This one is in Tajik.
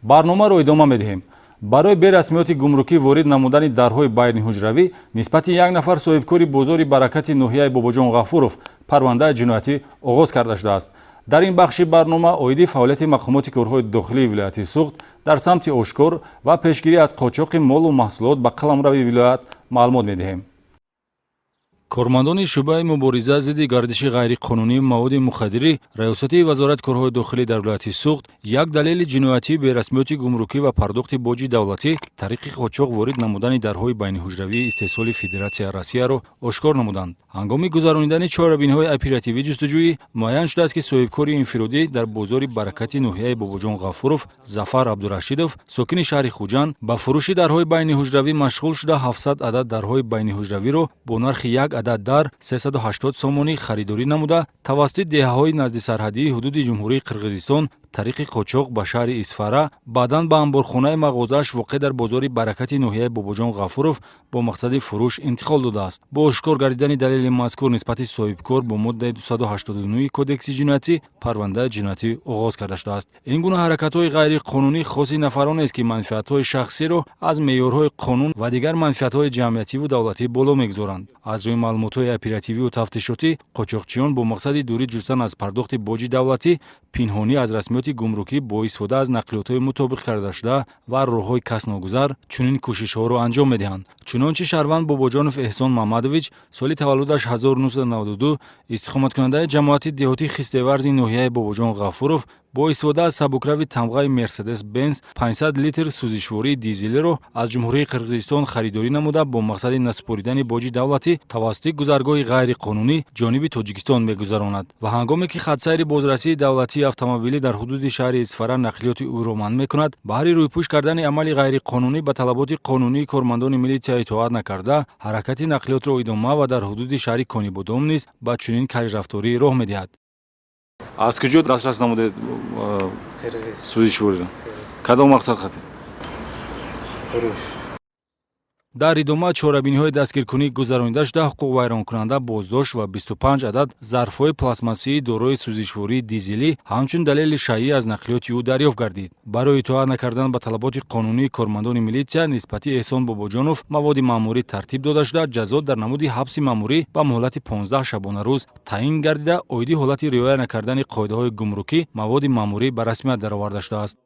барномаро идома медиҳем. барои берасмиёти гумрукӣ ворид намудани дарҳои байниҳуҷравӣ нисбати як нафар соҳибкори бозори баракати ноҳияи Бобоҷон Ғафуров парвандаи ҷиноятӣ оғоз карда шудааст. дар ин бахши барнома оиди фаъолияти мақомоти корҳои дохилии вилояти Суғд дар самти ошкор ва пешгирӣ аз қочоқи молу маҳсулот ба қаламрави вилоят маълумот медиҳем. кормандони шӯъбаи мубориза зидди гардиши ғайриқонунии маводи мухаддирӣ раёсати вазорати корҳои дохилӣ дар вилояти Суғд як далели ҷиноятии берасмиёти гумрукӣ ва пардохти боҷи давлатӣ тариқи қочоқ ворид намудани дарҳои байниҳуҷравии истеҳсоли Федератсияи Россияро ошкор намуданд. ҳангоми гузарондани чорабиниҳои оперативии ҷустуҷӯӣ муайян шудааст, ки соҳибкори инфиродӣ дар бозори баракати ноҳияи Бобоҷон Ғафуров Зафар Абдурашидов сокини шаҳри Хуҷанд ба фурӯши дарҳои байниҳуҷравӣ машғул шуда 700 адад дарҳои байниҳуҷравиро бо нархи як адад дар 380 сомонӣ харидорӣ намуда тавассути деҳаҳои наздисарҳадии ҳудуди ҷумҳурии Қирғизистон тариқи қочоқ ба шаҳри Исфара баъдан ба амборхонаи мағозааш воқеъ дар бозори баракати ноҳияи Бобоҷон Ғафуров бо мақсади фурӯш интиқол додааст. бо ошкор гардидани далели мазкур нисбати соҳибкор бо моддаи 289 кодекси ҷиноятӣ парвандаи ҷиноятӣ оғоз карда шудааст. ин гуна ҳаракатҳои ғайриқонунӣ хоси нафаронест, ки манфиатҳои шахсиро аз меъёрҳои қонун ва дигар манфиатҳои ҷамъиятиву давлатӣ боло мегузоранд. аз рӯи маълумотҳои оператививу тафтишотӣ қочоқчиён бо мақсади дурӣ ҷустан аз пардохти боҷи давлатӣ пинҳонӣ аз расмиёти гумрукӣ бо истифода аз нақлиётҳои мутобиқ кардашуда ва роҳҳои касногузар чунин кӯшишҳоро анҷом медиҳанд. чунончи шаҳрванд Бобоҷонов Эҳсон Маҳмадович соли таваллудаш 1992 истиқоматкунандаи ҷамоати деҳотӣ хистеварзи ноҳияи Бобоҷон Ғафуров бо истифода аз сабукрави тамғаи Мерседес Бенз 500 литр сӯзишвории дизелиро аз ҷумҳурии Қирғизистон харидорӣ намуда бо мақсади насупоридани боҷи давлатӣ тавассути гузаргоҳи ғайриқонунӣ ҷониби Тоҷикистон мегузаронад ва ҳангоме ки хатсайри бозрасии давлатии автомобилӣ дар ҳудуди шаҳри Исфара нақлиёти ӯро манъ мекунад, баҳри рӯйпӯш кардани амали ғайриқонунӣ ба талаботи қонунии кормандони милитсия итоат накарда, ҳаракати нақлиётро идома ва дар ҳудуди шаҳри Конибодом низ ба чунин кajрафторӣ роҳ медиҳад. аз куҷо дастрас намудед сӯзишвориро? кадом мақсад хатӣ? фурӯш. дар идома чорабиниҳои дастгиркунӣ гузаронида шуда ҳуқуқвайронкунанда боздошт ва 25 адад зарфҳои пластмассии дорои сӯзишвории дизелӣ ҳамчун далели шайъӣ аз нақлиёти ӯ дарёфт гардид. барои итоат накардан ба талаботи қонунии кормандони милитсия нисбати Эҳсон Бобоҷонов маводи маъмурӣ тартиб дода шуда ҷазо дар намуди ҳабси маъмурӣ ба муҳлати 15 шабонарӯз таъин гардида оиди ҳолати риоя накардани қоидаҳои гумрукӣ маводи маъмурӣ ба расмият дароварда шудааст.